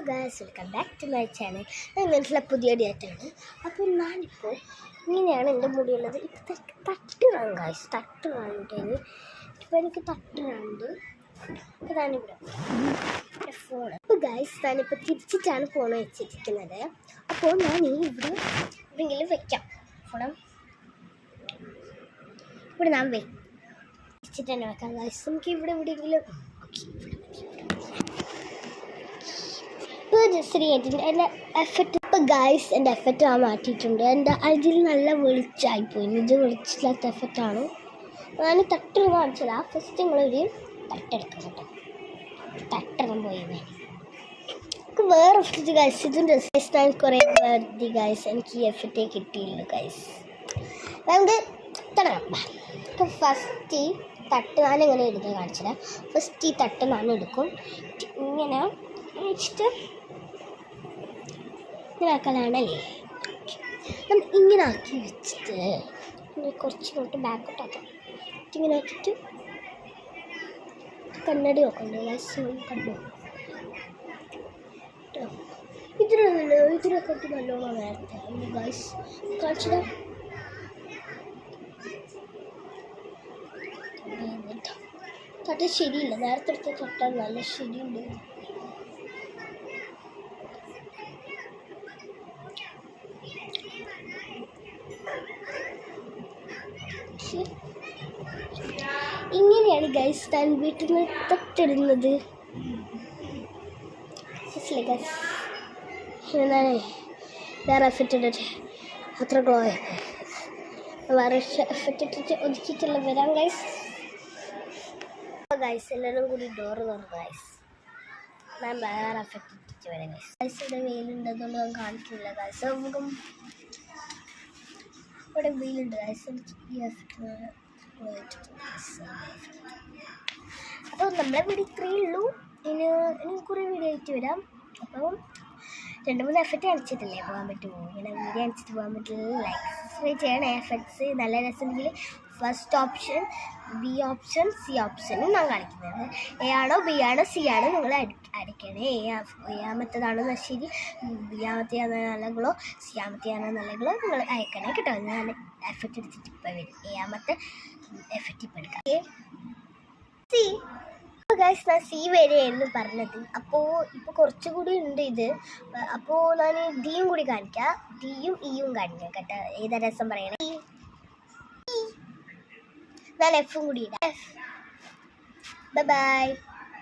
Guys, welcome back to my channel. ഇങ്ങനത്തെ പുതിയ ഡേറ്റാണ്. അപ്പോൾ ഞാനിപ്പോൾ ഇങ്ങനെയാണ് എൻ്റെ മുടിയുള്ളത്. ഇപ്പോൾ തട്ട് വേണം ഗൈസ്, തട്ട് വേണ്ടിന്. ഇപ്പോൾ എനിക്ക് തട്ട് വേണ്ടത്. അപ്പോൾ ഞാനിവിടെ ഫോൺ. അപ്പോൾ ഗൈസ്, ഞാനിപ്പോൾ തിരിച്ചിട്ടാണ് ഫോൺ വെച്ചിരിക്കുന്നത്. അപ്പോൾ ഞാൻ ഇവിടെ എവിടെയെങ്കിലും വെക്കാം ഫോണം. ഇവിടെ ഞാൻ വെച്ചിട്ട് തന്നെ വെക്കാം ഗൈസ്. നമുക്ക് ഇവിടെ എവിടെയെങ്കിലും എൻ്റെ എഫക്റ്റ്. ഇപ്പോൾ ഗൈസ് എൻ്റെ എഫക്റ്റ് ഞാൻ മാറ്റിയിട്ടുണ്ട്. എൻ്റെ അതിൽ നല്ല വെളിച്ചമായിപ്പോയി. ഇത് വെളിച്ചില്ലാത്ത എഫക്റ്റാണ്. ഞാൻ തട്ട് കാണിച്ചത്. ഫസ്റ്റ് നിങ്ങളൊരു തട്ടെടുക്കാം കേട്ടോ. തട്ടിടാൻ പോയി എനിക്ക് വേറെ എഫക്റ്റ് ഗൈസ്. ഇതിൻ്റെ ഗൈസ് ഞാൻ കുറേ വേർതി ഗൈസ്. എനിക്ക് ഈ എഫക്റ്റേ കിട്ടിയില്ല ഗൈസ്. നമുക്ക് തുടങ്ങാം. ഫസ്റ്റ് ഈ തട്ട് ഞാനിങ്ങനെ എടുത്ത് കാണിച്ചില്ല. ഫസ്റ്റ് ഈ തട്ട് ഞാൻ എടുക്കും. ഇങ്ങനെ വെച്ചിട്ട് ഇങ്ങനെ ആക്കാനാണല്ലേ. ഇങ്ങനെ ആക്കി വെച്ചിട്ട് കുറച്ചിങ്ങോട്ട് ബാക്കോട്ടാക്കാം. ഇങ്ങനെ ആക്കിയിട്ട് കണ്ണടി നോക്കണ്ടേ ഗൈസ്. കണ്ടു ഇതിനൊക്കെ ഇട്ട് നല്ലോണം നേരത്തെ ഗൈസ് കാണിച്ചിടാം. തട്ട് ശരിയില്ല. നേരത്തെ എടുത്ത തട്ടാൻ നല്ല ശരിയുണ്ട്. ഇങ്ങനെയാണ് ഗൈസ് ഞാൻ വീട്ടിൽ നിന്ന് തട്ടിടുന്നത്. എന്താണ് വേറെ എഫക്റ്റ് ഇട്ടിട്ട് അത്ര ഗ്ലോ വേറെ എഫക്റ്റ് ഇട്ടിട്ട് ഒതുക്കിയിട്ടുള്ള വരാം ഗൈസ്. ഗൈസ് എല്ലാവരും കൂടി ഡോറ് തുറന്നു ഗൈസ്. ഞാൻ വേറെ എഫക്റ്റ് ഇട്ടിട്ട് വരാം ഗൈസ്. ഗൈസ് ഇവിടെ വെയിലുണ്ടെന്നൊന്നും ഞാൻ കാണിക്കില്ല ഗൈസ്. നമുക്ക് ഇവിടെ വെയിലുണ്ട് ഗൈസ്. ഈ എഫക്റ്റ് അപ്പോൾ നമ്മളെ വീഡിയോ ഇത്രയേ ഉള്ളൂ. ഇനി കുറേ വീഡിയോ ആയിട്ട് വരാം. അപ്പം 2-3 എഫക്റ്റ് കാണിച്ചിട്ടില്ലേ പോകാൻ പറ്റുമോ? ഇങ്ങനെ വീഡിയോ കാണിച്ചിട്ട് പോകാൻ പറ്റില്ല. ലൈക്ക് സബ്സ്ക്രൈബ് ചെയ്യണം. എഫക്ട്സ് നല്ല രസമുണ്ടെങ്കിൽ first option, B option, C ഓപ്ഷനും ഞാൻ കാണിക്കുന്നത്. എ ആണോ ബി ആണോ സി ആണോ നിങ്ങൾ അടിക്കണേ. എയാമത്തേതാണോ ശരി, ബി ആമത്തെയാണോ നല്ലകളോ സി ആമത്തെയാണോ നല്ലകളോ നിങ്ങൾ അയക്കണേ കേട്ടോ. ഞാൻ എഫക്റ്റ് എടുത്തിട്ട് ഇപ്പോൾ വരും. എയാമത്തെ എഫക്റ്റ് ഇപ്പം എടുക്കാം. സി ഗൈസ് ഞാൻ സി വരെയായിരുന്നു പറഞ്ഞത്. അപ്പോൾ ഇപ്പോൾ കുറച്ചുകൂടി ഉണ്ട് ഇത്. അപ്പോൾ ഞാൻ ഡിയും കൂടി കാണിക്കാം. ഡിയും ഇയും കാണിക്കാം കേട്ടോ. ഏതാ രസം പറയണേ. ഞാൻ എഫും കൂടി ഇടാം. Bye bye.